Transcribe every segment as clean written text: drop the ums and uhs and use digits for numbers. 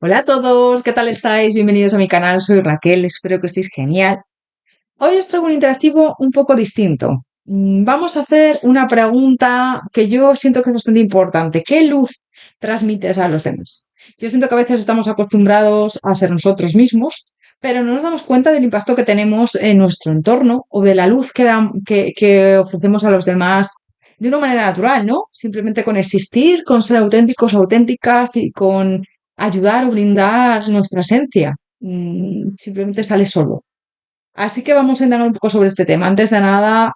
Hola a todos, ¿qué tal estáis? Bienvenidos a mi canal, soy Raquel, espero que estéis genial. Hoy os traigo un interactivo un poco distinto. Vamos a hacer una pregunta que yo siento que es bastante importante. ¿Qué luz transmites a los demás? Yo siento que a veces estamos acostumbrados a ser nosotros mismos, pero no nos damos cuenta del impacto que tenemos en nuestro entorno o de la luz que ofrecemos a los demás de una manera natural, ¿no? Simplemente con existir, con ser auténticos, auténticas y con ayudar o brindar nuestra esencia. Simplemente sale solo. Así que vamos a indagar un poco sobre este tema. Antes de nada,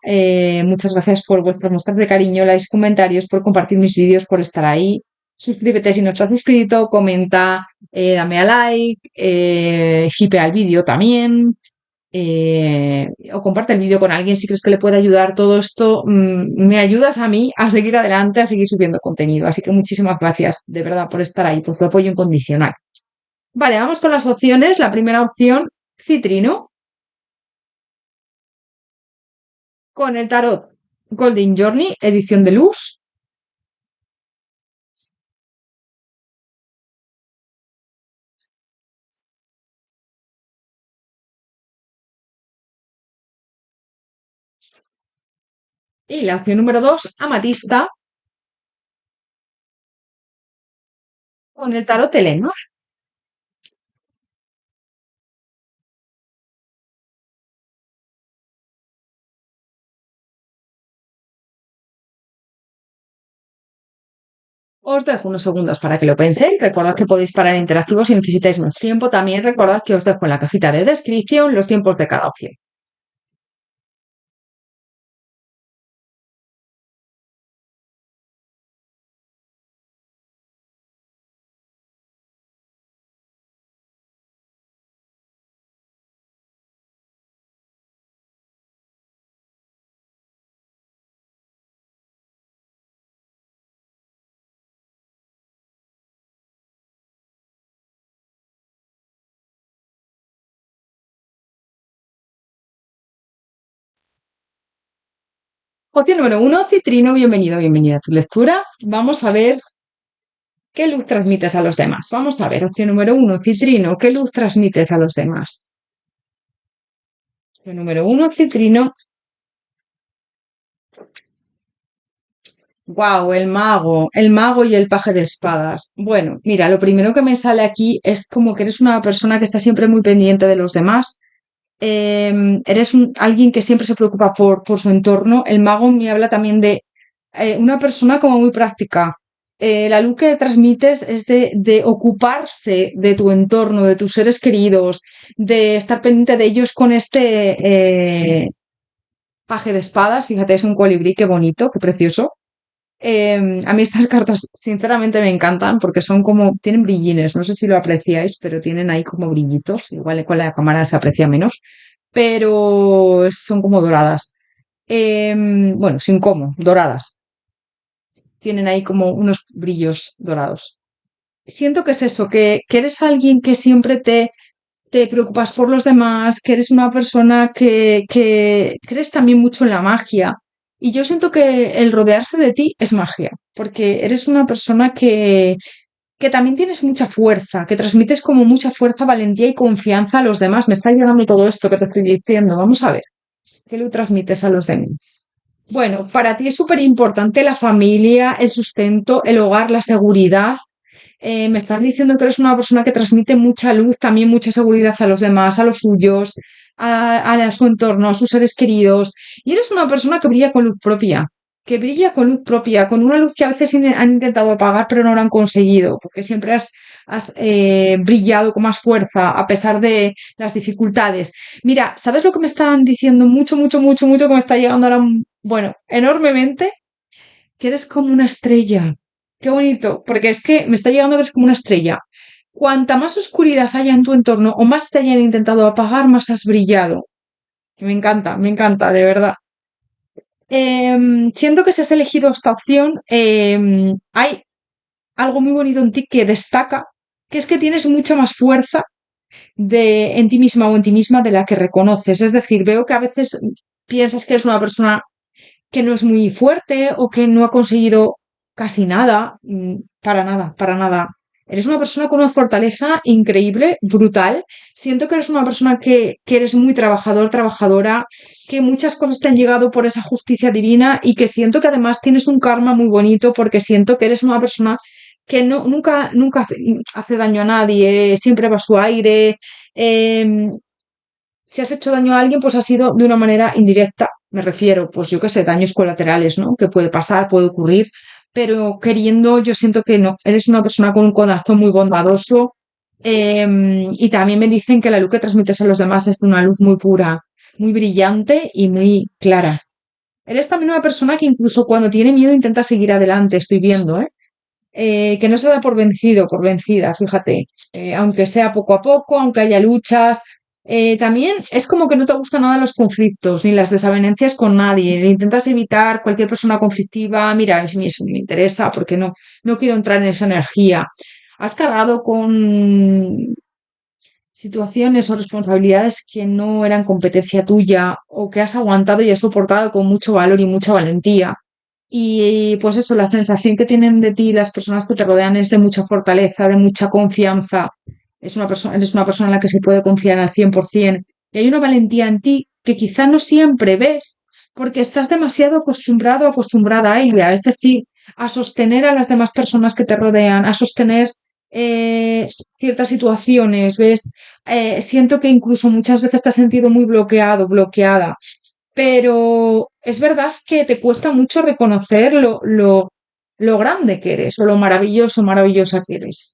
muchas gracias por vuestras muestras de cariño, likes, comentarios, por compartir mis vídeos, por estar ahí. Suscríbete si no estás suscrito, comenta, dame a like, hipe al vídeo también, o comparte el vídeo con alguien si crees que le puede ayudar. Todo esto me ayudas a mí a seguir adelante, a seguir subiendo contenido. Así que muchísimas gracias de verdad por estar ahí, por tu apoyo incondicional. Vale, vamos con las opciones. La primera opción, citrino, con el tarot Golden Journey, edición de luz. Y la opción número 2, amatista, con el tarot Telenor. Os dejo unos segundos para que lo penséis. Recordad que podéis parar interactivos si necesitáis más tiempo. También recordad que os dejo en la cajita de descripción los tiempos de cada opción. Opción número 1, citrino, bienvenido, bienvenida a tu lectura. Vamos a ver qué luz transmites a los demás. Vamos a ver, opción número 1, citrino, ¿qué luz transmites a los demás? Opción número 1, citrino. Wow, el mago y el paje de espadas. Bueno, mira, lo primero que me sale aquí es como que eres una persona que está siempre muy pendiente de los demás. Eres alguien que siempre se preocupa por su entorno. El mago me habla también de una persona como muy práctica. La luz que transmites es de ocuparse de tu entorno, de tus seres queridos, de estar pendiente de ellos con este paje de espadas. Fíjate, es un colibrí, qué bonito, qué precioso. A mí estas cartas sinceramente me encantan porque son como, tienen brillines, no sé si lo apreciáis, pero tienen ahí como brillitos, igual con la cámara se aprecia menos, pero son como doradas. Bueno, sin como, doradas. Tienen ahí como unos brillos dorados. Siento que es eso, que eres alguien que siempre te preocupas por los demás, que eres una persona que crees también mucho en la magia. Y yo siento que el rodearse de ti es magia, porque eres una persona que también tienes mucha fuerza, que transmites como mucha fuerza, valentía y confianza a los demás. Me está llegando todo esto que te estoy diciendo. Vamos a ver, ¿qué le transmites a los demás? Bueno, para ti es súper importante la familia, el sustento, el hogar, la seguridad. Me estás diciendo que eres una persona que transmite mucha luz, también mucha seguridad a los demás, a los suyos, a su entorno, a sus seres queridos. Y eres una persona que brilla con luz propia, que brilla con luz propia, con una luz que a veces han intentado apagar pero no lo han conseguido, porque siempre has brillado con más fuerza a pesar de las dificultades. Mira, ¿sabes lo que me están diciendo mucho, mucho, mucho, mucho que me está llegando ahora, bueno, enormemente? Que eres como una estrella. Qué bonito, porque es que me está llegando que eres como una estrella. Cuanta más oscuridad haya en tu entorno o más te hayan intentado apagar, más has brillado. Me encanta, de verdad. Siento que si has elegido esta opción, hay algo muy bonito en ti que destaca, que es que tienes mucha más fuerza en ti misma o en ti misma de la que reconoces. Es decir, veo que a veces piensas que eres una persona que no es muy fuerte o que no ha conseguido casi nada, para nada, para nada. Eres una persona con una fortaleza increíble, brutal. Siento que eres una persona que eres muy trabajador, trabajadora, que muchas cosas te han llegado por esa justicia divina y que siento que además tienes un karma muy bonito porque siento que eres una persona que nunca hace daño a nadie, siempre va a su aire. em, si has hecho daño a alguien, pues ha sido de una manera indirecta. Me refiero, pues yo qué sé, daños colaterales, ¿no? Que puede pasar, puede ocurrir, pero queriendo, yo siento que no. Eres una persona con un corazón muy bondadoso. Y también me dicen que la luz que transmites a los demás es de una luz muy pura, muy brillante y muy clara. Eres también una persona que incluso cuando tiene miedo intenta seguir adelante, estoy viendo, ¿eh? Que no se da por vencido, por vencida, fíjate. Aunque sea poco a poco, aunque haya luchas. También es como que no te gustan nada los conflictos ni las desavenencias con nadie. Intentas evitar cualquier persona conflictiva. Mira, a mí eso me interesa porque no quiero entrar en esa energía. Has cargado con situaciones o responsabilidades que no eran competencia tuya o que has aguantado y has soportado con mucho valor y mucha valentía. Y pues eso, la sensación que tienen de ti las personas que te rodean es de mucha fortaleza, de mucha confianza. Eres una persona en la que se puede confiar al 100%. Y hay una valentía en ti que quizá no siempre ves porque estás demasiado acostumbrado, acostumbrada a ella. Es decir, a sostener a las demás personas que te rodean, a sostener eh, ciertas situaciones, ¿ves? Siento que incluso muchas veces te has sentido muy bloqueado, bloqueada, pero es verdad que te cuesta mucho reconocer lo grande que eres o lo maravilloso, maravillosa que eres.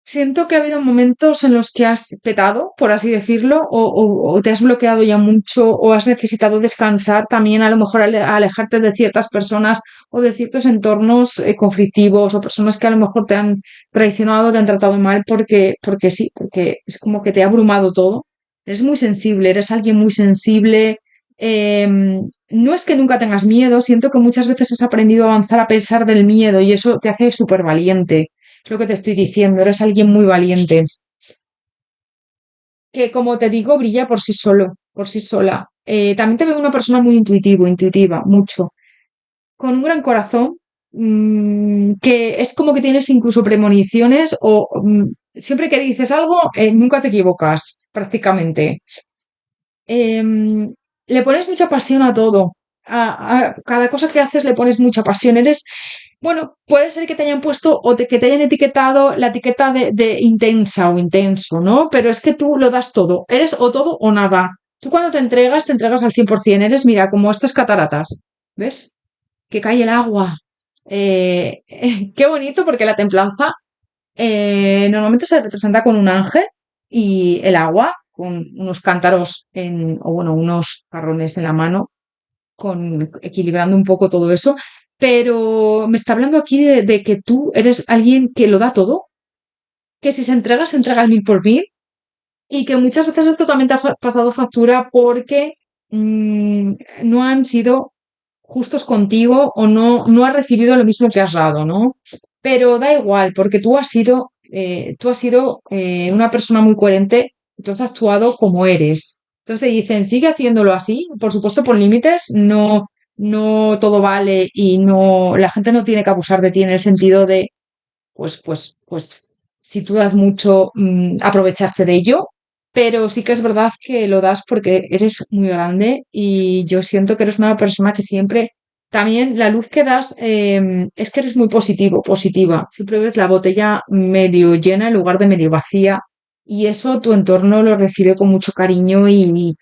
Siento que ha habido momentos en los que has petado, por así decirlo, o te has bloqueado ya mucho, o has necesitado descansar también, a lo mejor alejarte de ciertas personas o de ciertos entornos conflictivos o personas que a lo mejor te han traicionado, te han tratado mal porque sí, porque es como que te ha abrumado todo. Eres muy sensible, eres alguien muy sensible. No es que nunca tengas miedo, siento que muchas veces has aprendido a avanzar a pesar del miedo y eso te hace súper valiente. Es lo que te estoy diciendo, eres alguien muy valiente, que como te digo, brilla por sí solo, por sí sola. También te veo una persona muy intuitiva, mucho, con un gran corazón, que es como que tienes incluso premoniciones o siempre que dices algo, nunca te equivocas, prácticamente. Le pones mucha pasión a todo. A cada cosa que haces le pones mucha pasión. Bueno, puede ser que te hayan puesto o que te hayan etiquetado la etiqueta de intensa o intenso, ¿no? Pero es que tú lo das todo. Eres o todo o nada. Tú cuando te entregas al 100%. Eres, mira, como estas cataratas. ¿Ves? Que cae el agua. Qué bonito porque la templanza normalmente se representa con un ángel y el agua con unos cántaros o bueno, unos jarrones en la mano, equilibrando un poco todo eso. Pero me está hablando aquí de que tú eres alguien que lo da todo, que si se entrega al mil por mil y que muchas veces esto también te ha pasado factura porque mm, no han sido justos contigo o no has recibido lo mismo que has dado, ¿no? Pero da igual, porque tú has sido una persona muy coherente, tú has actuado como eres. Entonces te dicen, sigue haciéndolo así, por supuesto por límites, no todo vale y no, la gente no tiene que abusar de ti en el sentido de, pues, si tú das mucho, aprovecharse de ello, pero sí que es verdad que lo das porque eres muy grande y yo siento que eres una persona que siempre, también la luz que das es que eres muy positivo, positiva, siempre ves la botella medio llena en lugar de medio vacía y eso tu entorno lo recibe con mucho cariño y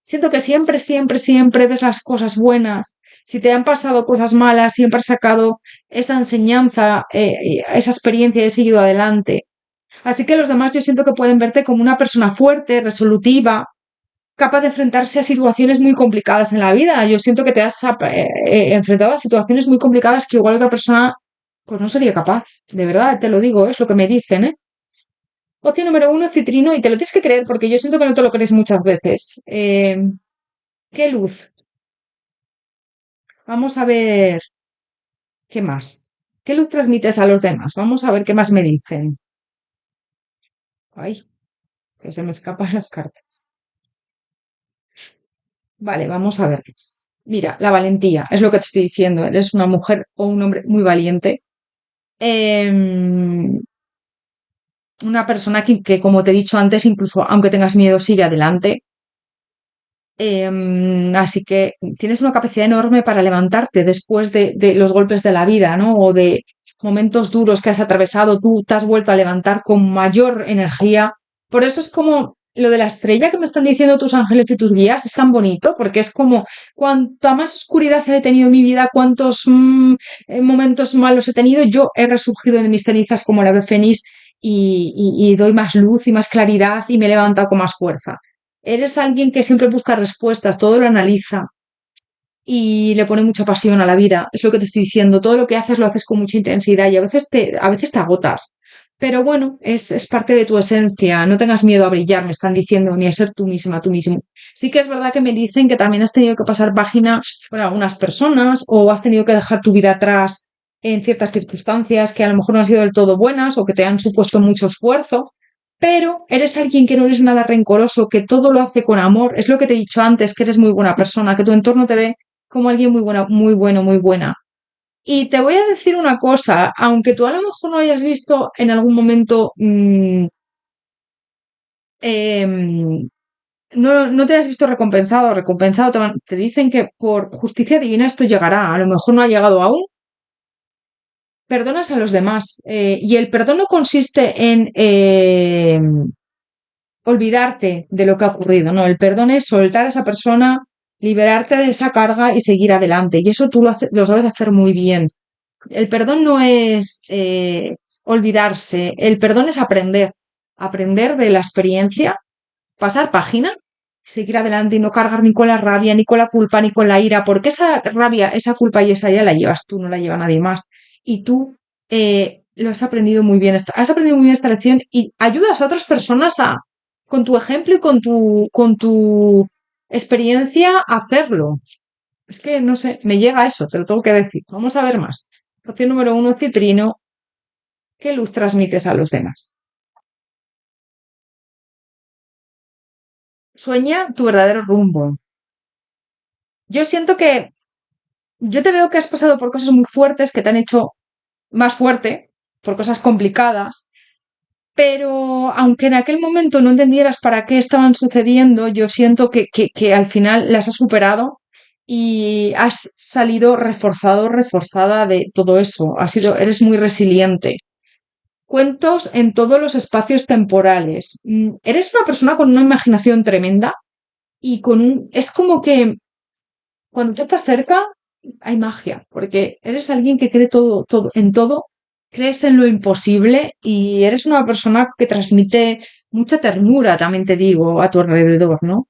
siento que siempre ves las cosas buenas. Si te han pasado cosas malas, siempre has sacado esa enseñanza, esa experiencia y he seguido adelante. Así que los demás yo siento que pueden verte como una persona fuerte, resolutiva, capaz de enfrentarse a situaciones muy complicadas en la vida. Yo siento que te has enfrentado a situaciones muy complicadas que igual otra persona pues no sería capaz. De verdad, te lo digo, es lo que me dicen, ¿eh? Opción número uno, citrino, y te lo tienes que creer porque yo siento que no te lo crees muchas veces. ¿Qué luz? Vamos a ver qué más. ¿Qué luz transmites a los demás? Vamos a ver qué más me dicen. Ay, que se me escapan las cartas. Vale, vamos a ver. Mira, la valentía, es lo que te estoy diciendo. Eres una mujer o un hombre muy valiente. Em, una persona que, como te he dicho antes, incluso aunque tengas miedo, sigue adelante. Así que tienes una capacidad enorme para levantarte después de los golpes de la vida, ¿no? O de momentos duros que has atravesado, tú te has vuelto a levantar con mayor energía. Por eso es como lo de la estrella que me están diciendo tus ángeles y tus guías, es tan bonito, porque es como cuanta más oscuridad he tenido en mi vida, cuántos momentos malos he tenido, yo he resurgido de mis cenizas como el ave fénix y doy más luz y más claridad y me he levantado con más fuerza. Eres alguien que siempre busca respuestas, todo lo analiza y le pone mucha pasión a la vida. Es lo que te estoy diciendo. Todo lo que haces lo haces con mucha intensidad y a veces te agotas. Pero bueno, es parte de tu esencia. No tengas miedo a brillar, me están diciendo, ni a ser tú misma, tú mismo. Sí que es verdad que me dicen que también has tenido que pasar página por algunas personas o has tenido que dejar tu vida atrás en ciertas circunstancias que a lo mejor no han sido del todo buenas o que te han supuesto mucho esfuerzo, pero eres alguien que no eres nada rencoroso, que todo lo hace con amor. Es lo que te he dicho antes, que eres muy buena persona, que tu entorno te ve como alguien muy buena, muy bueno, muy buena. Y te voy a decir una cosa, aunque tú a lo mejor no hayas visto en algún momento, no te hayas visto recompensado o recompensado, te dicen que por justicia divina esto llegará, a lo mejor no ha llegado aún, perdonas a los demás. Y el perdón no consiste en olvidarte de lo que ha ocurrido, ¿no? El perdón es soltar a esa persona, liberarte de esa carga y seguir adelante. Y eso tú lo sabes hacer muy bien. El perdón no es olvidarse, el perdón es aprender, aprender de la experiencia, pasar página, seguir adelante y no cargar ni con la rabia, ni con la culpa, ni con la ira, porque esa rabia, esa culpa y esa ira la llevas tú, no la lleva nadie más. Y tú lo has aprendido muy bien, has aprendido muy bien esta lección y ayudas a otras personas con tu ejemplo y con tu experiencia, a hacerlo. Es que, no sé, me llega eso, te lo tengo que decir. Vamos a ver más. Opción número uno, citrino. ¿Qué luz transmites a los demás? Sueña tu verdadero rumbo. Yo siento que, yo te veo que has pasado por cosas muy fuertes que te han hecho más fuerte, por cosas complicadas, pero aunque en aquel momento no entendieras para qué estaban sucediendo, yo siento que al final las has superado y has salido reforzado, reforzada de todo eso. Eres muy resiliente. Cuentos en todos los espacios temporales. Eres una persona con una imaginación tremenda y es como que cuando tú estás cerca hay magia, porque eres alguien que cree todo, todo, en todo, crees en lo imposible y eres una persona que transmite mucha ternura, también te digo, a tu alrededor, ¿no?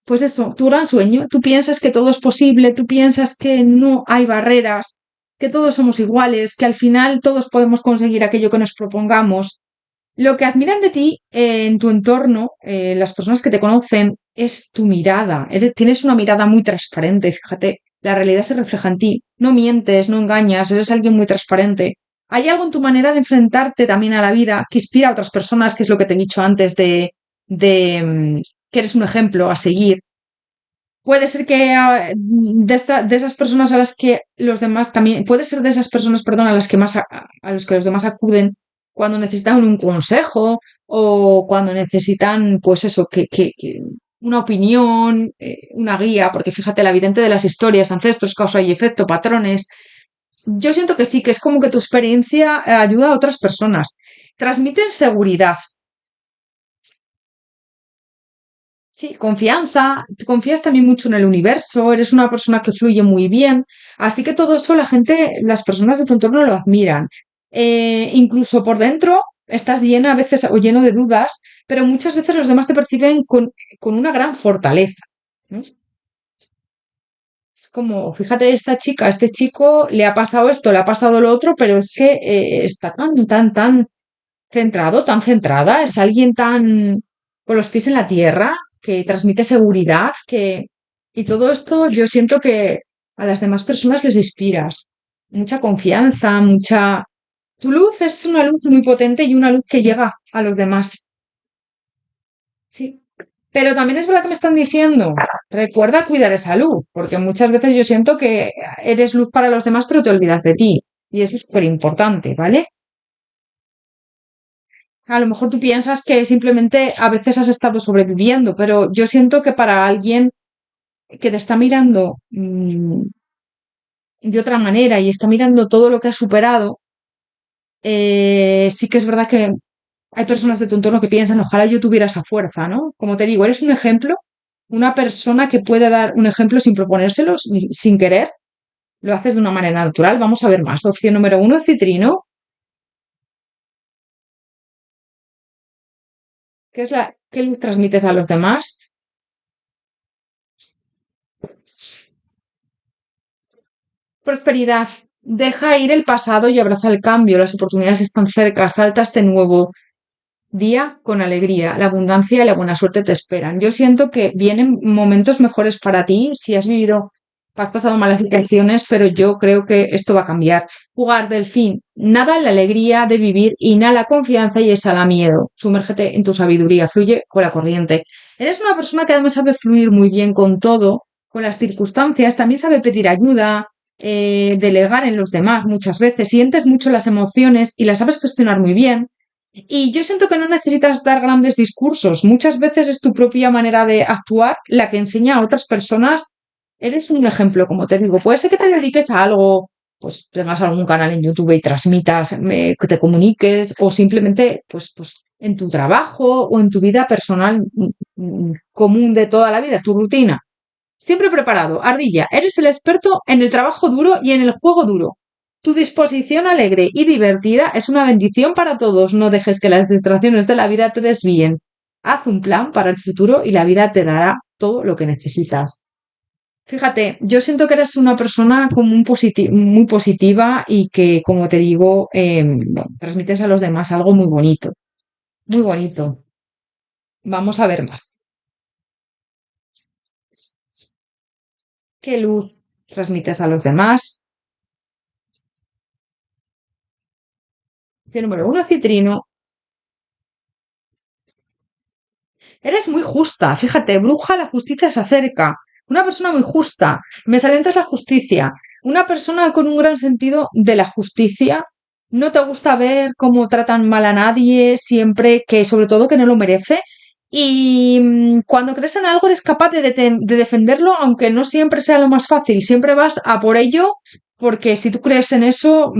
Pues eso, tu gran sueño, tú piensas que todo es posible, tú piensas que no hay barreras, que todos somos iguales, que al final todos podemos conseguir aquello que nos propongamos. Lo que admiran de ti en tu entorno, las personas que te conocen, es tu mirada. Tienes una mirada muy transparente, fíjate. La realidad se refleja en ti. No mientes, no engañas, eres alguien muy transparente. Hay algo en tu manera de enfrentarte también a la vida que inspira a otras personas, que es lo que te he dicho antes de que eres un ejemplo a seguir. Puede ser que de esas personas a las que los demás también, puede ser de esas personas, perdón, a las que más a los que los demás acuden cuando necesitan un consejo o cuando necesitan, pues eso, que una opinión, una guía, porque fíjate, la evidente de las historias, ancestros, causa y efecto, patrones. Yo siento que sí, que es como que tu experiencia ayuda a otras personas. Transmiten seguridad. Sí, confianza, confías también mucho en el universo, eres una persona que fluye muy bien, así que todo eso la gente, las personas de tu entorno lo admiran. Incluso por dentro estás llena a veces o lleno de dudas, pero muchas veces los demás te perciben con una gran fortaleza, ¿no? Es como, fíjate, esta chica, a este chico le ha pasado esto, le ha pasado lo otro, pero es que está tan, tan, tan centrado, tan centrada, es alguien tan con los pies en la tierra, que transmite seguridad, y todo esto yo siento que a las demás personas les inspiras. Mucha confianza, mucha... Tu luz es una luz muy potente y una luz que llega a los demás. Sí. Pero también es verdad que me están diciendo, recuerda cuidar esa luz, porque muchas veces yo siento que eres luz para los demás, pero te olvidas de ti. Y eso es súper importante, ¿vale? A lo mejor tú piensas que simplemente a veces has estado sobreviviendo, pero yo siento que para alguien que te está mirando de otra manera y está mirando todo lo que has superado, sí que es verdad que hay personas de tu entorno que piensan, ojalá yo tuviera esa fuerza, ¿no? Como te digo, eres un ejemplo, una persona que puede dar un ejemplo sin proponérselo, sin querer, lo haces de una manera natural. Vamos a ver más. Opción número uno, citrino, ¿qué luz transmites a los demás? Prosperidad. Deja ir el pasado y abraza el cambio. Las oportunidades están cerca. Salta este nuevo día con alegría. La abundancia y la buena suerte te esperan. Yo siento que vienen momentos mejores para ti si has vivido, has pasado malas situaciones, pero yo creo que esto va a cambiar. Jugar delfín. Nada en la alegría de vivir, inhala confianza y exhala miedo. Sumérgete en tu sabiduría, fluye con la corriente. Eres una persona que además sabe fluir muy bien con todo, con las circunstancias, también sabe pedir ayuda, delegar en los demás muchas veces. Sientes mucho las emociones y las sabes gestionar muy bien. Y yo siento que no necesitas dar grandes discursos. Muchas veces es tu propia manera de actuar la que enseña a otras personas. Eres un ejemplo, como te digo. Puede ser que te dediques a algo, pues tengas algún canal en YouTube y transmitas, que te comuniques, o simplemente, pues en tu trabajo o en tu vida personal común de toda la vida, tu rutina. Siempre preparado. Ardilla, eres el experto en el trabajo duro y en el juego duro. Tu disposición alegre y divertida es una bendición para todos. No dejes que las distracciones de la vida te desvíen. Haz un plan para el futuro y la vida te dará todo lo que necesitas. Fíjate, yo siento que eres una persona como muy positiva y que, como te digo, bueno, transmites a los demás algo muy bonito. Muy bonito. Vamos a ver más. ¿Qué luz transmites a los demás? Número uno, citrino. Eres muy justa, fíjate, bruja, la justicia se acerca. Una persona muy justa. Me salientas la justicia. Una persona con un gran sentido de la justicia. No te gusta ver cómo tratan mal a nadie, siempre que, sobre todo, que no lo merece. Y cuando crees en algo eres capaz de defenderlo, aunque no siempre sea lo más fácil. Siempre vas a por ello, porque si tú crees en eso,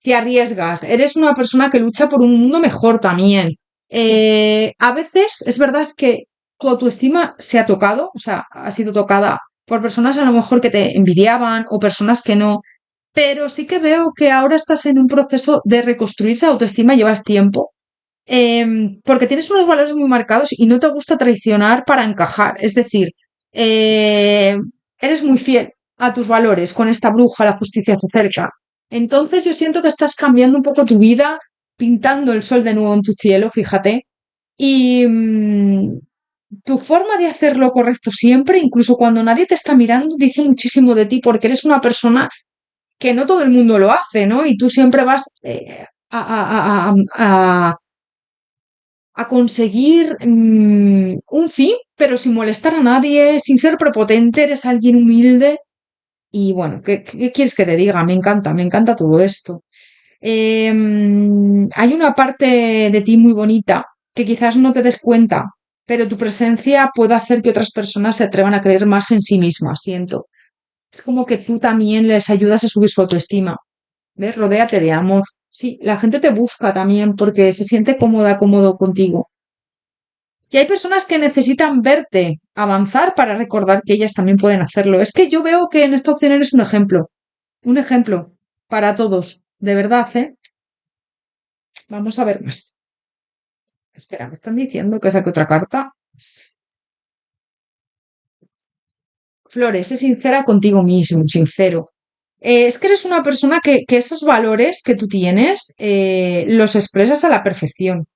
te arriesgas. Eres una persona que lucha por un mundo mejor también. A veces es verdad que tu autoestima se ha tocado, o sea, ha sido tocada por personas a lo mejor que te envidiaban o personas que no, pero sí que veo que ahora estás en un proceso de reconstruir esa autoestima, llevas tiempo, porque tienes unos valores muy marcados y no te gusta traicionar para encajar, es decir, eh, eres muy fiel a tus valores con esta bruja, la justicia se acerca. Entonces yo siento que estás cambiando un poco tu vida, pintando el sol de nuevo en tu cielo, fíjate, y tu forma de hacer lo correcto siempre, incluso cuando nadie te está mirando, dice muchísimo de ti, porque eres una persona que no todo el mundo lo hace, ¿no? Y tú siempre vas a conseguir un fin, pero sin molestar a nadie, sin ser prepotente, eres alguien humilde. Y bueno, ¿qué quieres que te diga? Me encanta todo esto. Hay una parte de ti muy bonita que quizás no te des cuenta, pero tu presencia puede hacer que otras personas se atrevan a creer más en sí mismas, siento. Es como que tú también les ayudas a subir su autoestima. ¿Ves? Rodéate de amor. Sí, la gente te busca también porque se siente cómodo contigo. Y hay personas que necesitan verte avanzar para recordar que ellas también pueden hacerlo. Es que yo veo que en esta opción eres un ejemplo para todos, de verdad, ¿eh? Vamos a ver más. Espera, me están diciendo que saque otra carta. Flores, sé sincera contigo mismo, sincero. Es que eres una persona que esos valores que tú tienes los expresas a la perfección.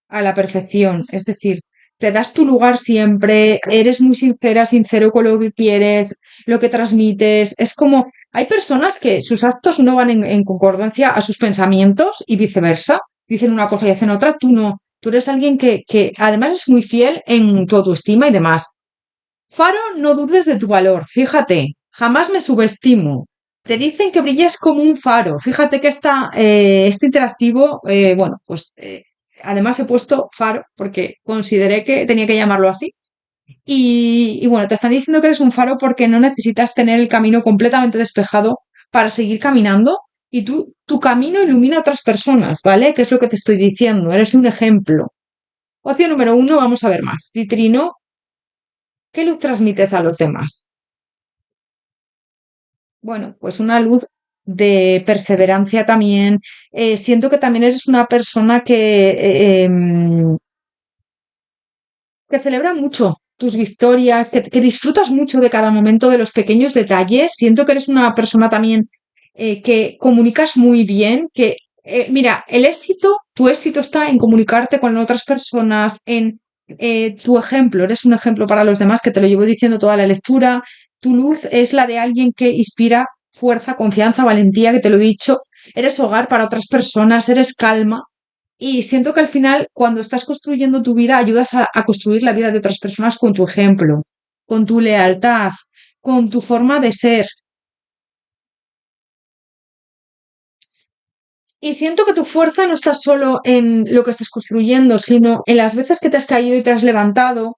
A la perfección. Es decir, te das tu lugar siempre, eres muy sincera, sincero con lo que quieres, lo que transmites. Es como, hay personas que sus actos no van en concordancia a sus pensamientos y viceversa. Dicen una cosa y hacen otra, tú no. Tú eres alguien que además es muy fiel en tu autoestima y demás. Faro, no dudes de tu valor. Fíjate, jamás me subestimo. Te dicen que brillas como un faro. Fíjate que este interactivo, bueno, pues además he puesto faro porque consideré que tenía que llamarlo así. Y bueno, te están diciendo que eres un faro porque no necesitas tener el camino completamente despejado para seguir caminando y tu camino ilumina a otras personas, ¿vale? ¿Qué es lo que te estoy diciendo? Eres un ejemplo. Opción número uno, vamos a ver más. Citrino, ¿qué luz transmites a los demás? Bueno, pues una luz de perseverancia también. Siento que también eres una persona que celebra mucho tus victorias, que disfrutas mucho de cada momento, de los pequeños detalles. Siento que eres una persona también que comunicas muy bien, mira, tu éxito está en comunicarte con otras personas, en tu ejemplo, eres un ejemplo para los demás, que te lo llevo diciendo toda la lectura. Tu luz es la de alguien que inspira fuerza, confianza, valentía, que te lo he dicho. Eres hogar para otras personas, eres calma. Y siento que al final, cuando estás construyendo tu vida, ayudas a construir la vida de otras personas con tu ejemplo, con tu lealtad, con tu forma de ser. Y siento que tu fuerza no está solo en lo que estás construyendo, sino en las veces que te has caído y te has levantado,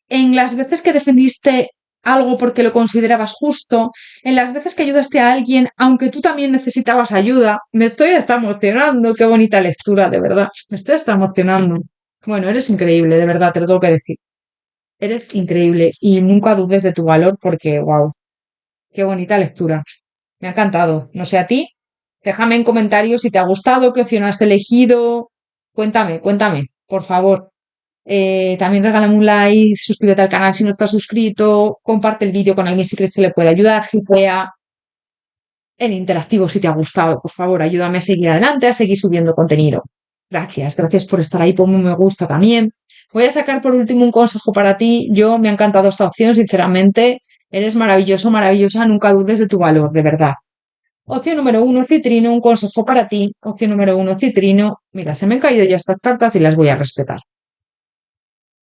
en las veces que defendiste algo porque lo considerabas justo, en las veces que ayudaste a alguien, aunque tú también necesitabas ayuda. Me estoy hasta emocionando, qué bonita lectura, de verdad. Me estoy hasta emocionando. Bueno, eres increíble, de verdad, te lo tengo que decir. Eres increíble y nunca dudes de tu valor porque, wow, qué bonita lectura. Me ha encantado. No sé a ti. Déjame en comentarios si te ha gustado, qué opción has elegido. Cuéntame, por favor. También regálame un like, suscríbete al canal si no estás suscrito, comparte el vídeo con alguien si crees que le puede ayudar, hitea el interactivo si te ha gustado. Por favor, ayúdame a seguir adelante, a seguir subiendo contenido. Gracias por estar ahí, ponme un me gusta también. Voy a sacar por último un consejo para ti. Me ha encantado esta opción, sinceramente. Eres maravilloso, maravillosa, nunca dudes de tu valor, de verdad. Opción número uno, citrino, un consejo para ti. Opción número uno, citrino. Mira, se me han caído ya estas cartas y las voy a respetar.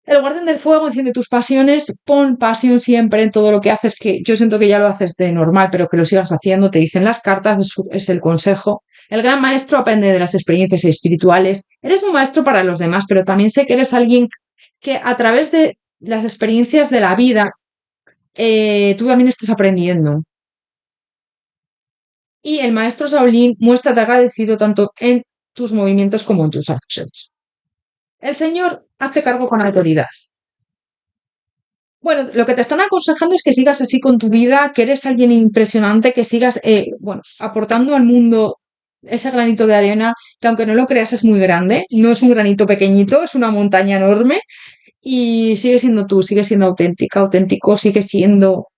El guardián del fuego enciende tus pasiones, pon pasión siempre en todo lo que haces, que yo siento que ya lo haces de normal, pero que lo sigas haciendo, te dicen las cartas, es el consejo. El gran maestro aprende de las experiencias espirituales. Eres un maestro para los demás, pero también sé que eres alguien que a través de las experiencias de la vida, tú también estás aprendiendo. Y el maestro Shaolin muéstrate agradecido tanto en tus movimientos como en tus acciones. El señor hace cargo con autoridad. Bueno, lo que te están aconsejando es que sigas así con tu vida, que eres alguien impresionante, que sigas, bueno, aportando al mundo ese granito de arena, que aunque no lo creas es muy grande, no es un granito pequeñito, es una montaña enorme y sigue siendo tú, sigue siendo auténtica, auténtico, sigue siendo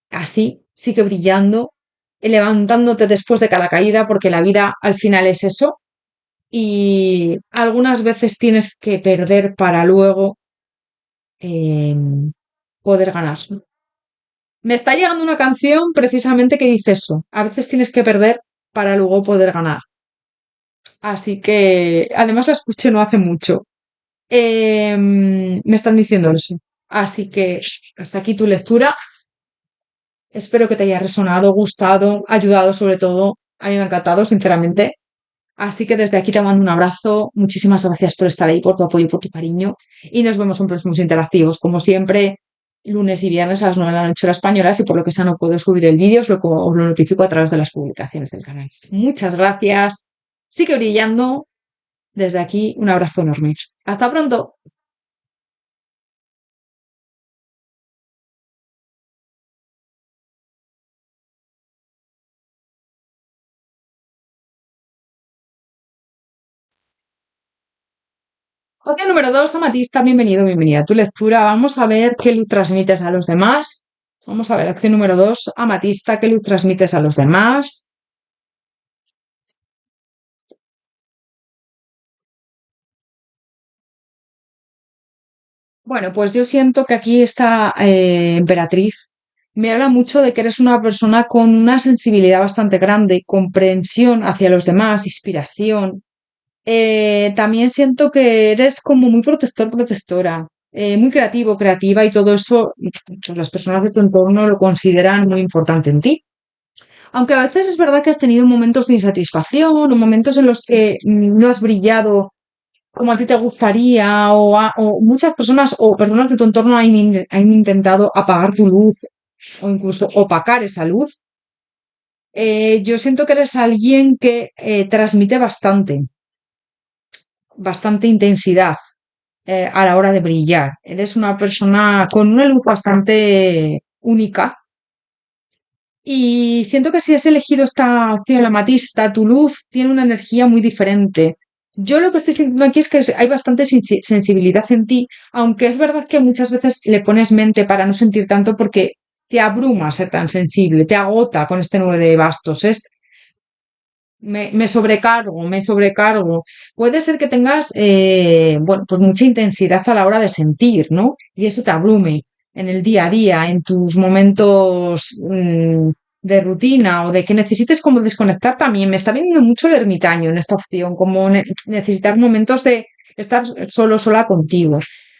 así, sigue brillando, levantándote después de cada caída, porque la vida al final es eso y algunas veces tienes que perder para luego eh, poder ganar. Me está llegando una canción precisamente que dice eso. A veces tienes que perder para luego poder ganar. Así que, además la escuché no hace mucho. Me están diciendo eso. Así que hasta aquí tu lectura. Espero que te haya resonado, gustado, ayudado sobre todo. A mí me ha encantado, sinceramente. Así que desde aquí te mando un abrazo. Muchísimas gracias por estar ahí, por tu apoyo y por tu cariño. Y nos vemos en próximos interactivos. Como siempre, lunes y viernes a las 9 de la noche hora española. Si por lo que sea no puedo subir el vídeo, os lo notifico a través de las publicaciones del canal. Muchas gracias. Sigue brillando. Desde aquí, un abrazo enorme. Hasta pronto. Opción número 2, Amatista, bienvenido, bienvenida a tu lectura. Vamos a ver qué luz transmites a los demás. Vamos a ver, opción número 2, Amatista, qué luz transmites a los demás. Bueno, pues yo siento que aquí esta emperatriz me habla mucho de que eres una persona con una sensibilidad bastante grande, comprensión hacia los demás, inspiración. También siento que eres como muy protector, protectora, muy creativo, creativa y todo eso, pues las personas de tu entorno lo consideran muy importante en ti. Aunque a veces es verdad que has tenido momentos de insatisfacción o momentos en los que no has brillado como a ti te gustaría o muchas personas o personas de tu entorno han intentado apagar tu luz o incluso opacar esa luz. Yo siento que eres alguien que transmite bastante intensidad a la hora de brillar. Eres una persona con una luz bastante única y siento que si has elegido esta opción, la matista, tu luz tiene una energía muy diferente. Yo lo que estoy sintiendo aquí es que hay bastante sensibilidad en ti, aunque es verdad que muchas veces le pones mente para no sentir tanto porque te abruma ser tan sensible, te agota con este 9 de bastos. Me sobrecargo, me sobrecargo. Puede ser que tengas, bueno, pues mucha intensidad a la hora de sentir, ¿no? Y eso te abrume en el día a día, en tus momentos de rutina o de que necesites como desconectar también. Me está viendo mucho el ermitaño en esta opción, como necesitar momentos de estar solo, sola contigo.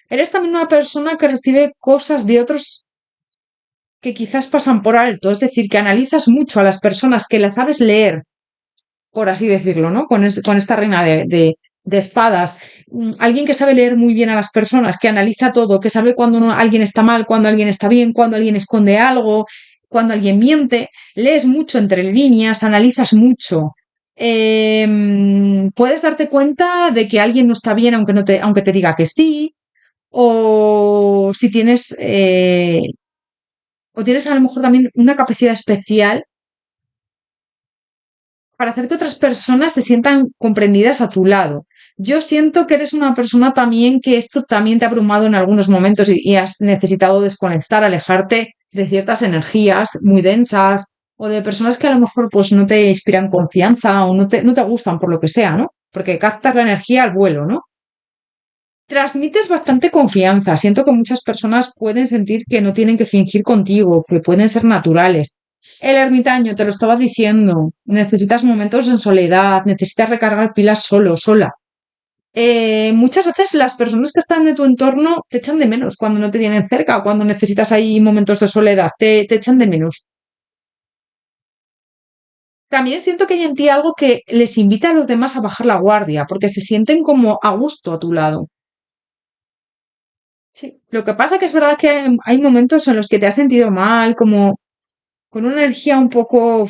Eres también una persona que recibe cosas de otros que quizás pasan por alto, es decir, que analizas mucho a las personas, que las sabes leer por así decirlo, ¿no? Con esta reina de espadas. Alguien que sabe leer muy bien a las personas, que analiza todo, que sabe cuando alguien está mal, cuando alguien está bien, cuando alguien esconde algo, cuando alguien miente. Lees mucho entre líneas, analizas mucho. Puedes darte cuenta de que alguien no está bien aunque te diga que sí, o si tienes, o tienes a lo mejor también una capacidad especial para hacer que otras personas se sientan comprendidas a tu lado. Yo siento que eres una persona también que esto también te ha abrumado en algunos momentos y has necesitado desconectar, alejarte de ciertas energías muy densas o de personas que a lo mejor pues no te inspiran confianza o no te gustan por lo que sea, ¿no? Porque captas la energía al vuelo, ¿no? Transmites bastante confianza. Siento que muchas personas pueden sentir que no tienen que fingir contigo, que pueden ser naturales. El ermitaño, te lo estaba diciendo, necesitas momentos en soledad, necesitas recargar pilas solo, sola. Muchas veces las personas que están de tu entorno te echan de menos cuando no te tienen cerca, cuando necesitas ahí momentos de soledad, te echan de menos. También siento que hay en ti algo que les invita a los demás a bajar la guardia, porque se sienten como a gusto a tu lado. Sí. Lo que pasa que es verdad que hay momentos en los que te has sentido mal, como con una energía un poco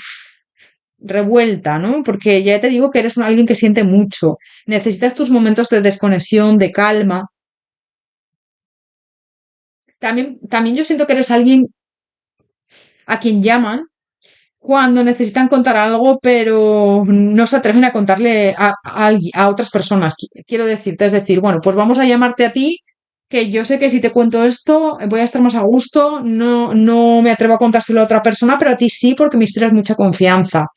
revuelta, ¿no? Porque ya te digo que eres alguien que siente mucho. Necesitas tus momentos de desconexión, de calma. También yo siento que eres alguien a quien llaman cuando necesitan contar algo, pero no se atreven a contarle a otras personas. Quiero decirte, es decir, bueno, pues vamos a llamarte a ti, que yo sé que si te cuento esto voy a estar más a gusto, no me atrevo a contárselo a otra persona, pero a ti sí, porque me inspiras mucha confianza.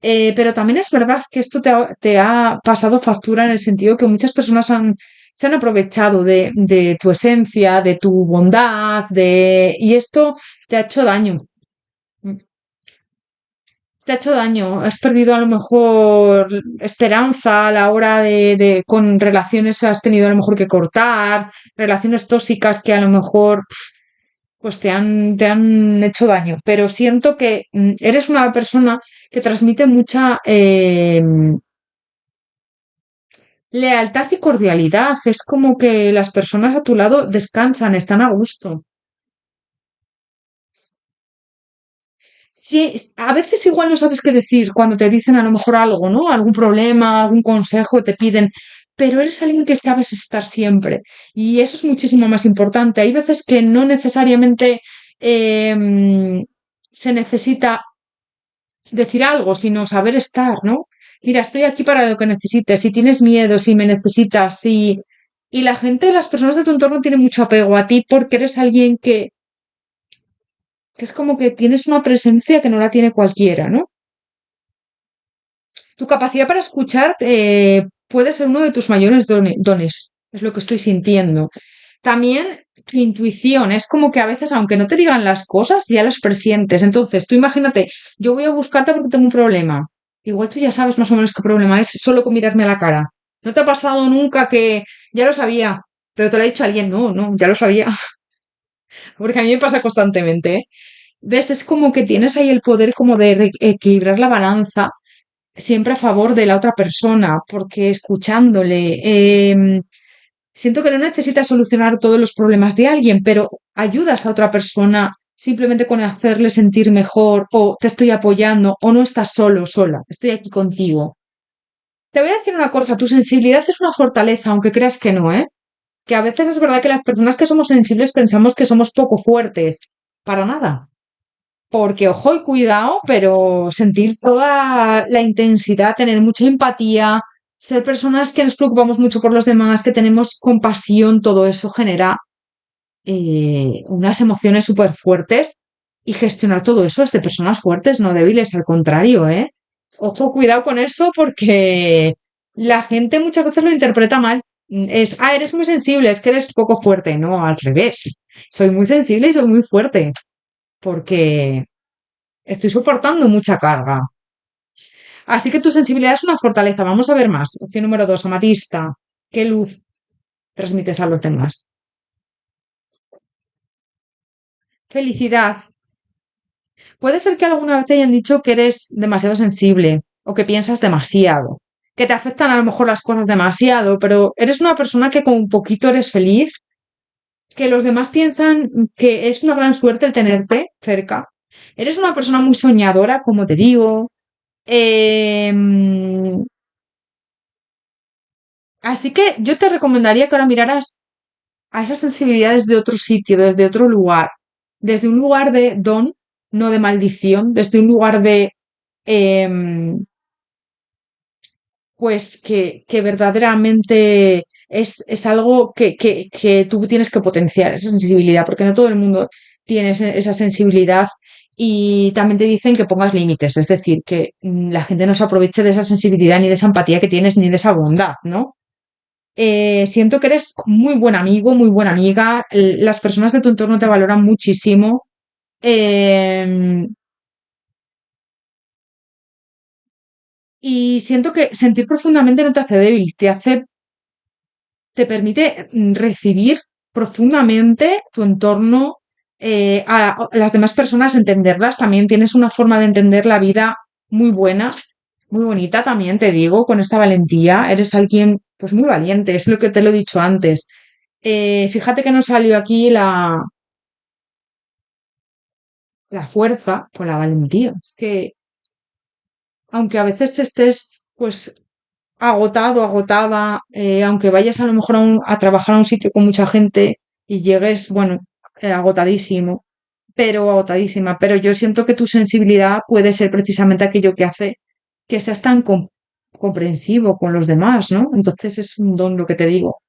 Pero también es verdad que esto te ha pasado factura en el sentido que muchas personas se han aprovechado de tu esencia, de tu bondad, y esto te ha hecho daño. Te ha hecho daño, has perdido a lo mejor esperanza a la hora con relaciones has tenido a lo mejor que cortar, relaciones tóxicas que a lo mejor pues te han hecho daño. Pero siento que eres una persona que transmite mucha lealtad y cordialidad. Es como que las personas a tu lado descansan, están a gusto. Sí, a veces igual no sabes qué decir cuando te dicen a lo mejor algo, ¿no? Algún problema, algún consejo te piden, pero eres alguien que sabes estar siempre y eso es muchísimo más importante. Hay veces que no necesariamente se necesita decir algo, sino saber estar, ¿no? Mira, estoy aquí para lo que necesites. Si tienes miedo, si me necesitas, si... Y la gente, las personas de tu entorno tienen mucho apego a ti porque eres alguien que es como que tienes una presencia que no la tiene cualquiera, ¿no? Tu capacidad para escuchar puede ser uno de tus mayores dones, es lo que estoy sintiendo. También tu intuición, es como que a veces, aunque no te digan las cosas, ya las presientes. Entonces, tú imagínate, yo voy a buscarte porque tengo un problema. igual tú ya sabes más o menos qué problema es solo con mirarme a la cara. ¿No te ha pasado nunca que ya lo sabía, pero te lo ha dicho alguien? No, no, ya lo sabía. Porque a mí me pasa constantemente, ¿eh? ¿Ves? Es como que tienes ahí el poder como de equilibrar la balanza siempre a favor de la otra persona, porque escuchándole, siento que no necesitas solucionar todos los problemas de alguien, pero ayudas a otra persona simplemente con hacerle sentir mejor, o te estoy apoyando, o no estás solo, sola, estoy aquí contigo. Te voy a decir una cosa, tu sensibilidad es una fortaleza, aunque creas que no, ¿eh? Que a veces es verdad que las personas que somos sensibles pensamos que somos poco fuertes. Para nada. Porque, ojo y cuidado, pero sentir toda la intensidad, tener mucha empatía, ser personas que nos preocupamos mucho por los demás, que tenemos compasión, todo eso genera unas emociones súper fuertes y gestionar todo eso es de personas fuertes, no débiles, al contrario, ¿eh? Ojo, cuidado con eso porque la gente muchas veces lo interpreta mal. Es, ah, eres muy sensible, es que eres poco fuerte. No, al revés. Soy muy sensible y soy muy fuerte porque estoy soportando mucha carga. Así que tu sensibilidad es una fortaleza. Vamos a ver más. Opción número dos, amatista. ¿Qué luz transmites a los demás? Felicidad. Puede ser que alguna vez te hayan dicho que eres demasiado sensible o que piensas demasiado, que te afectan a lo mejor las cosas demasiado, pero eres una persona que con un poquito eres feliz, que los demás piensan que es una gran suerte el tenerte cerca. Eres una persona muy soñadora, como te digo. Em, Así que yo te recomendaría que ahora miraras a esas sensibilidades de otro sitio, desde otro lugar, desde un lugar de don, no de maldición, desde un lugar de, em, pues que verdaderamente es algo que tú tienes que potenciar, esa sensibilidad, porque no todo el mundo tiene esa sensibilidad y también te dicen que pongas límites, es decir, que la gente no se aproveche de esa sensibilidad ni de esa empatía que tienes ni de esa bondad, ¿no? Siento que eres muy buen amigo, muy buena amiga, las personas de tu entorno te valoran muchísimo. eh, y siento que sentir profundamente no te hace débil, te permite recibir profundamente tu entorno, a las demás personas, entenderlas. También tienes una forma de entender la vida muy buena, muy bonita también, te digo, con esta valentía. Eres alguien, pues muy valiente, es lo que te lo he dicho antes. Fíjate que no salió aquí la fuerza con la valentía. Es que, aunque a veces estés, pues, agotado, agotada, aunque vayas a lo mejor a trabajar a un sitio con mucha gente y llegues, bueno, agotadísimo, pero agotadísima, pero yo siento que tu sensibilidad puede ser precisamente aquello que hace que seas tan comprensivo con los demás, ¿no? Entonces es un don lo que te digo.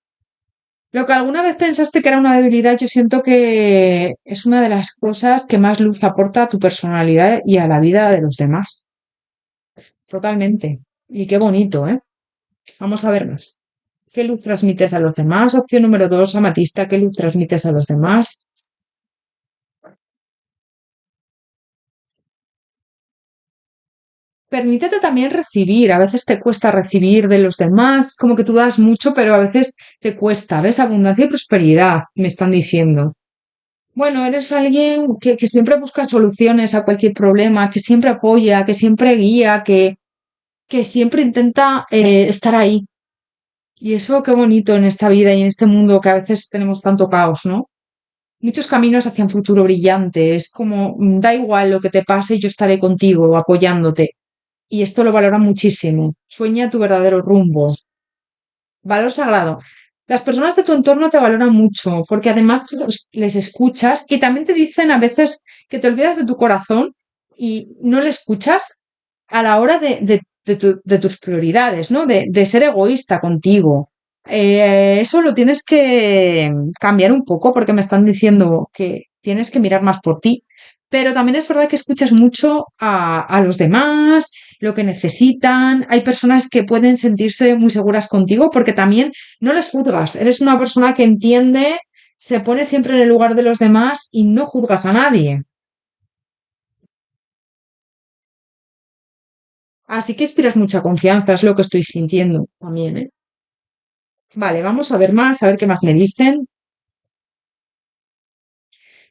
Lo que alguna vez pensaste que era una debilidad, yo siento que es una de las cosas que más luz aporta a tu personalidad y a la vida de los demás. Totalmente. Y qué bonito, ¿eh? Vamos a ver más. ¿Qué luz transmites a los demás? Opción número dos, amatista. ¿Qué luz transmites a los demás? Permítete también recibir. A veces te cuesta recibir de los demás, como que tú das mucho, pero a veces te cuesta. ¿Ves? Abundancia y prosperidad, me están diciendo. Bueno, eres alguien que siempre busca soluciones a cualquier problema, que siempre apoya, que siempre guía, que siempre intenta estar ahí. Y eso qué bonito en esta vida y en este mundo que a veces tenemos tanto caos, ¿no? Muchos caminos hacia un futuro brillante. Es como, da igual lo que te pase, yo estaré contigo, apoyándote. Y esto lo valora muchísimo. Sueña tu verdadero rumbo. Valor sagrado. Las personas de tu entorno te valoran mucho porque además tú les escuchas y también te dicen a veces que te olvidas de tu corazón y no le escuchas a la hora de tus prioridades, ¿no? De ser egoísta contigo. Eso lo tienes que cambiar un poco porque me están diciendo que tienes que mirar más por ti. Pero también es verdad que escuchas mucho a los demás, lo que necesitan. Hay personas que pueden sentirse muy seguras contigo porque también no les juzgas. Eres una persona que entiende, se pone siempre en el lugar de los demás y no juzgas a nadie. Así que inspiras mucha confianza, es lo que estoy sintiendo también, ¿eh? Vale, vamos a ver más, a ver qué más me dicen.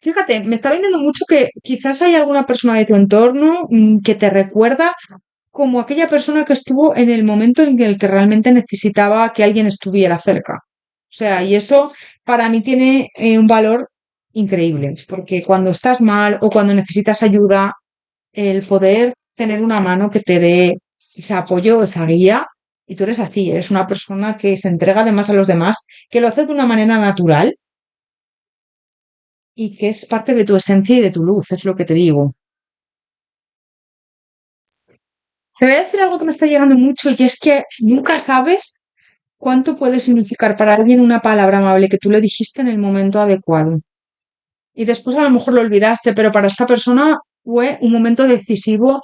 Fíjate, me está viniendo mucho que quizás hay alguna persona de tu entorno que te recuerda como aquella persona que estuvo en el momento en el que realmente necesitaba que alguien estuviera cerca. O sea, y eso para mí tiene un valor increíble, porque cuando estás mal o cuando necesitas ayuda, el poder tener una mano que te dé ese apoyo, esa guía, y tú eres así, eres una persona que se entrega además a los demás, que lo hace de una manera natural y que es parte de tu esencia y de tu luz, es lo que te digo. Te voy a decir algo que me está llegando mucho y es que nunca sabes cuánto puede significar para alguien una palabra amable que tú le dijiste en el momento adecuado. Y después a lo mejor lo olvidaste, pero para esta persona fue un momento decisivo.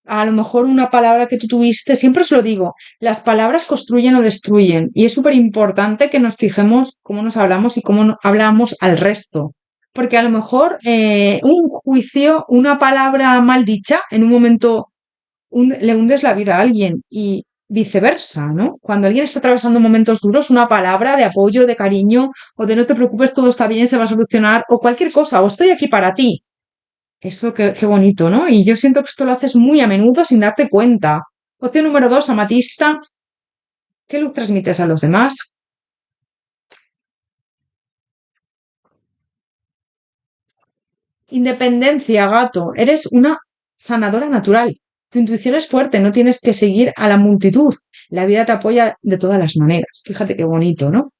A lo mejor una palabra que tú tuviste, siempre os lo digo, las palabras construyen o destruyen. Y es súper importante que nos fijemos cómo nos hablamos y cómo hablamos al resto. Porque a lo mejor un juicio, una palabra mal dicha, en un momento le hundes la vida a alguien y viceversa, ¿no? Cuando alguien está atravesando momentos duros, una palabra de apoyo, de cariño, o de no te preocupes, todo está bien, se va a solucionar, o cualquier cosa, o estoy aquí para ti. Eso qué bonito, ¿no? Y yo siento que esto lo haces muy a menudo sin darte cuenta. Opción número dos, amatista. ¿Qué luz transmites a los demás? Independencia, gato. Eres una sanadora natural. Tu intuición es fuerte, no tienes que seguir a la multitud. La vida te apoya de todas las maneras. Fíjate qué bonito, ¿no?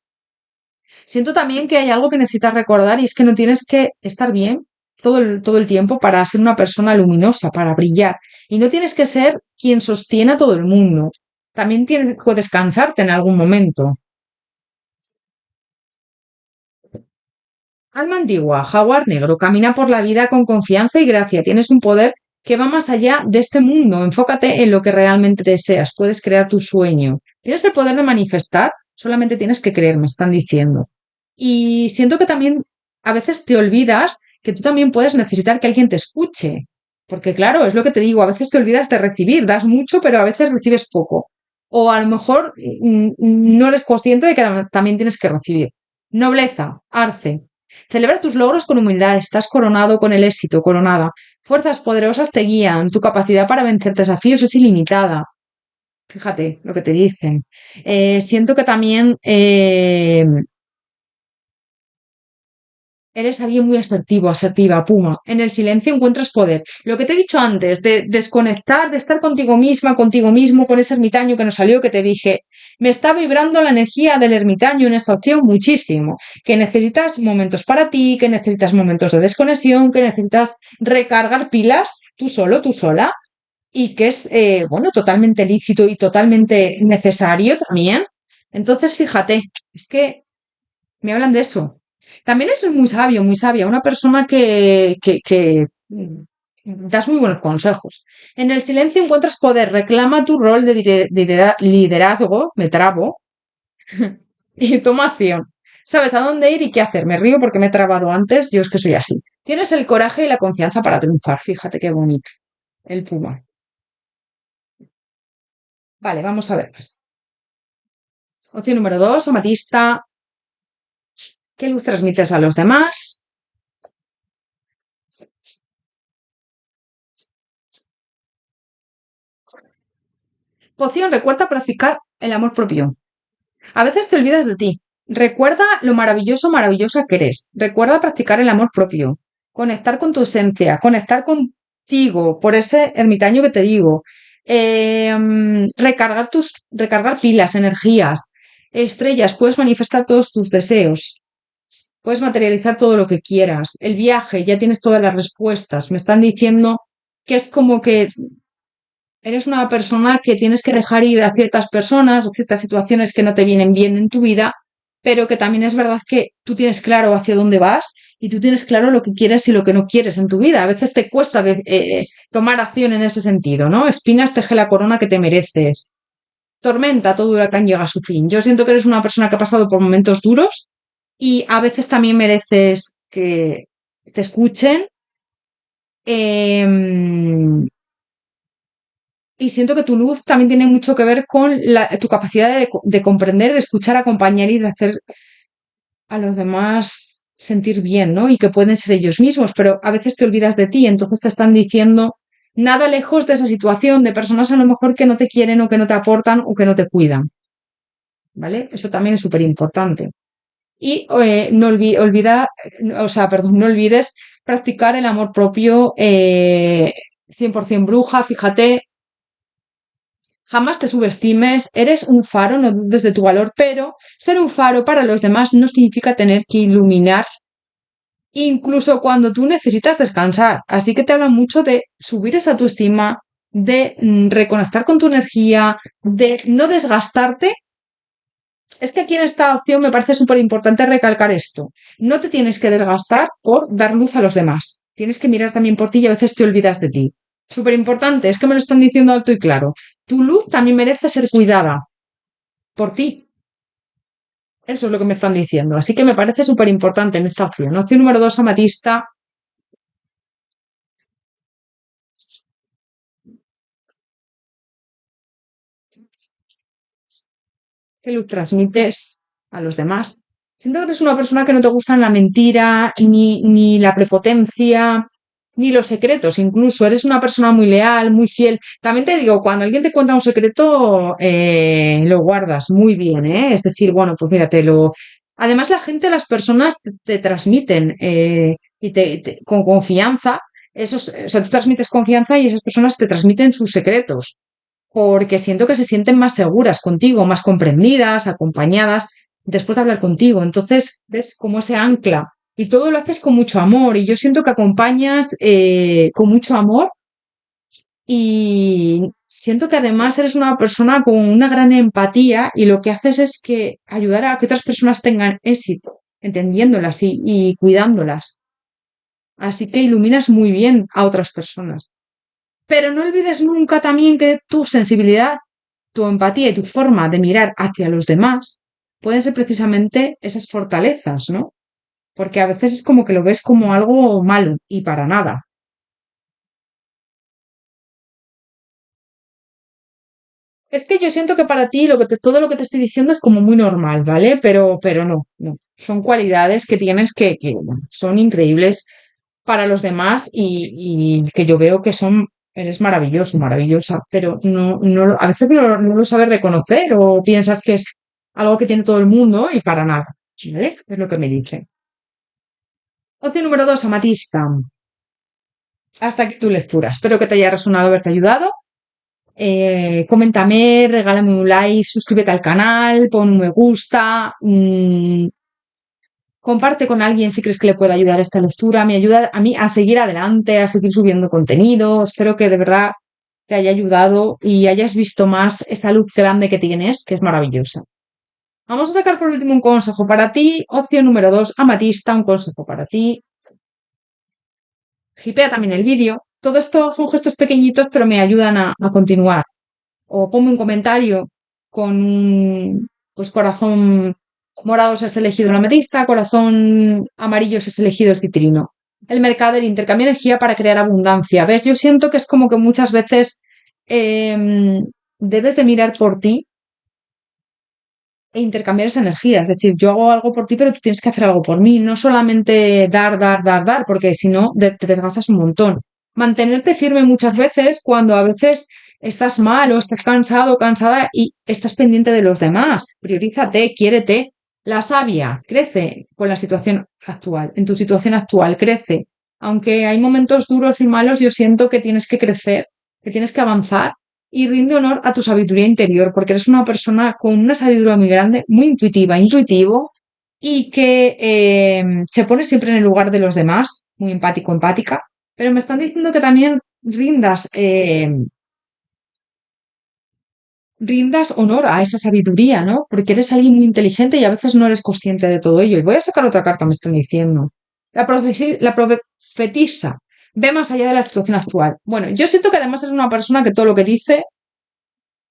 Siento también que hay algo que necesitas recordar y es que no tienes que estar bien todo el tiempo para ser una persona luminosa, para brillar. Y no tienes que ser quien sostiene a todo el mundo. También puedes cansarte en algún momento. Alma antigua, jaguar negro, camina por la vida con confianza y gracia. Tienes un poder que va más allá de este mundo. Enfócate en lo que realmente deseas. Puedes crear tus sueños. Tienes el poder de manifestar, solamente tienes que creer, me están diciendo. Y siento que también a veces te olvidas que tú también puedes necesitar que alguien te escuche. Porque claro, es lo que te digo, a veces te olvidas de recibir, das mucho, pero a veces recibes poco. O a lo mejor no eres consciente de que también tienes que recibir. Nobleza, arce. Celebra tus logros con humildad, estás coronado con el éxito, coronada. Fuerzas poderosas te guían, tu capacidad para vencer desafíos es ilimitada. Fíjate lo que te dicen. Siento que también eres alguien muy asertivo, asertiva, puma. En el silencio encuentras poder. Lo que te he dicho antes, de desconectar, de estar contigo misma, contigo mismo, con ese ermitaño que nos salió, que te dije, me está vibrando la energía del ermitaño en esta opción muchísimo. Que necesitas momentos para ti, que necesitas momentos de desconexión, que necesitas recargar pilas, tú solo, tú sola, y que es, bueno, totalmente lícito y totalmente necesario también. Entonces, fíjate, es que me hablan de eso. También es muy sabio, muy sabia, una persona que das muy buenos consejos. En el silencio encuentras poder, reclama tu rol de liderazgo, me trabo, y toma acción. Sabes a dónde ir y qué hacer. Me río porque me he trabado antes, yo es que soy así. Tienes el coraje y la confianza para triunfar, fíjate qué bonito. El puma. Vale, vamos a ver más. Opción número dos, amatista. ¿Qué luz transmites a los demás? Poción, recuerda practicar el amor propio. A veces te olvidas de ti. Recuerda lo maravilloso, maravillosa que eres. Recuerda practicar el amor propio. Conectar con tu esencia. Conectar contigo por ese ermitaño que te digo. Recargar pilas, energías, estrellas. Puedes manifestar todos tus deseos. Puedes materializar todo lo que quieras. El viaje, ya tienes todas las respuestas. Me están diciendo que es como que eres una persona que tienes que dejar ir a ciertas personas o ciertas situaciones que no te vienen bien en tu vida, pero que también es verdad que tú tienes claro hacia dónde vas y tú tienes claro lo que quieres y lo que no quieres en tu vida. A veces te cuesta tomar acción en ese sentido, ¿no? Espinas teje la corona que te mereces. Tormenta, todo huracán llega a su fin. Yo siento que eres una persona que ha pasado por momentos duros y a veces también mereces que te escuchen. em, Y siento que tu luz también tiene mucho que ver con tu capacidad de comprender, escuchar, acompañar y de hacer a los demás sentir bien, ¿no? Y que pueden ser ellos mismos, pero a veces te olvidas de ti, entonces te están diciendo nada lejos de esa situación, de personas a lo mejor que no te quieren o que no te aportan o que no te cuidan, ¿vale? Eso también es súper importante. Y no o sea, perdón, no olvides practicar el amor propio 100% bruja, fíjate, jamás te subestimes, eres un faro, no dudes de tu valor, pero ser un faro para los demás no significa tener que iluminar incluso cuando tú necesitas descansar. Así que te habla mucho de subir esa autoestima, de reconectar con tu energía, de no desgastarte. Es que aquí en esta opción me parece súper importante recalcar esto. No te tienes que desgastar por dar luz a los demás. Tienes que mirar también por ti y a veces te olvidas de ti. Súper importante, es que me lo están diciendo alto y claro. Tu luz también merece ser cuidada por ti. Eso es lo que me están diciendo. Así que me parece súper importante en esta opción. Opción número 2, amatista. ¿Qué luz transmites a los demás? Siento que eres una persona que no te gustan la mentira, ni la prepotencia, ni los secretos. Incluso eres una persona muy leal, muy fiel. También te digo, cuando alguien te cuenta un secreto, lo guardas muy bien, ¿eh? Es decir, bueno, pues míratelo. Además, la gente, las personas te transmiten y con confianza. O sea, tú transmites confianza y esas personas te transmiten sus secretos porque siento que se sienten más seguras contigo, más comprendidas, acompañadas, después de hablar contigo. Entonces, ves como ese ancla y todo lo haces con mucho amor y yo siento que acompañas con mucho amor y siento que además eres una persona con una gran empatía y lo que haces es que ayudar a que otras personas tengan éxito, entendiéndolas y cuidándolas. Así que iluminas muy bien a otras personas. Pero no olvides nunca también que tu sensibilidad, tu empatía y tu forma de mirar hacia los demás pueden ser precisamente esas fortalezas, ¿no? Porque a veces es como que lo ves como algo malo y para nada. Es que yo siento que para ti todo lo que te estoy diciendo es como muy normal, ¿vale? Pero no, no. Son cualidades que tienes que bueno, son increíbles para los demás y que yo veo que eres maravilloso, maravillosa, pero a veces no lo sabes reconocer o piensas que es algo que tiene todo el mundo y para nada, ¿vale? Es lo que me dice. Opción número 2, amatista. Hasta aquí tu lectura. Espero que te haya resonado, haberte ayudado. Coméntame, regálame un like, suscríbete al canal, pon un me gusta, comparte con alguien si crees que le puede ayudar esta lectura, me ayuda a mí a seguir adelante, a seguir subiendo contenido, espero que de verdad te haya ayudado y hayas visto más esa luz grande que tienes, que es maravillosa. Vamos a sacar por último un consejo para ti, opción número 2, amatista, un consejo para ti, hipea también el vídeo, todo esto son gestos pequeñitos pero me ayudan a continuar. O ponme un comentario con un pues corazón morado si has elegido la ametista, corazón amarillo si has elegido el citrino. El mercader intercambia energía para crear abundancia. ¿Ves? Yo siento que es como que muchas veces debes de mirar por ti e intercambiar esa energía. Es decir, yo hago algo por ti, pero tú tienes que hacer algo por mí. No solamente dar, dar, dar, dar, porque si no, te desgastas un montón. Mantenerte firme muchas veces cuando a veces estás mal o estás cansado o cansada y estás pendiente de los demás. Priorízate, quiérete. La savia crece con la situación actual. En tu situación actual crece. Aunque hay momentos duros y malos, yo siento que tienes que crecer, que tienes que avanzar y rinde honor a tu sabiduría interior, porque eres una persona con una sabiduría muy grande, muy intuitiva, intuitivo, y que se pone siempre en el lugar de los demás, muy empático, empática, pero me están diciendo que también rindas honor a esa sabiduría, ¿no? Porque eres alguien muy inteligente y a veces no eres consciente de todo ello. Y voy a sacar otra carta, me están diciendo. La profetisa ve más allá de la situación actual. Bueno, yo siento que además es una persona que todo lo que dice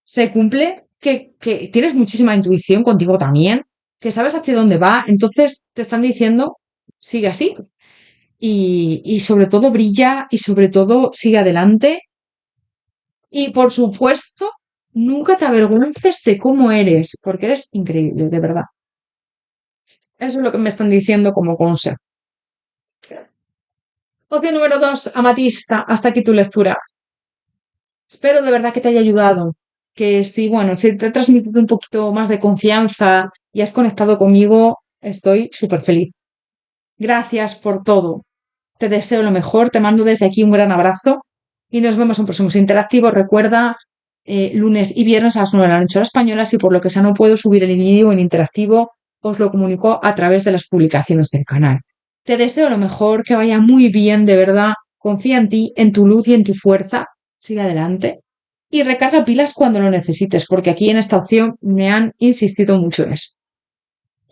se cumple, que tienes muchísima intuición contigo también, que sabes hacia dónde va, entonces te están diciendo, sigue así y sobre todo brilla y sobre todo sigue adelante Y por supuesto, nunca te avergüences de cómo eres, porque eres increíble, de verdad. Eso es lo que me están diciendo como consejo. Opción número 2, amatista, hasta aquí tu lectura. Espero de verdad que te haya ayudado. Que si, bueno, si te he transmitido un poquito más de confianza y has conectado conmigo, estoy súper feliz. Gracias por todo. Te deseo lo mejor, te mando desde aquí un gran abrazo y nos vemos en próximos interactivos. Recuerda, lunes y viernes a las 9 de la noche hora española, si por lo que sea no puedo subir el vídeo en interactivo, os lo comunico a través de las publicaciones del canal. Te deseo lo mejor, que vaya muy bien, de verdad. Confía en ti, en tu luz y en tu fuerza. Sigue adelante. Y recarga pilas cuando lo necesites, porque aquí en esta opción me han insistido mucho en eso.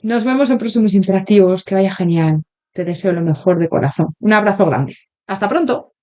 Nos vemos en próximos interactivos. Que vaya genial. Te deseo lo mejor de corazón. Un abrazo grande. Hasta pronto.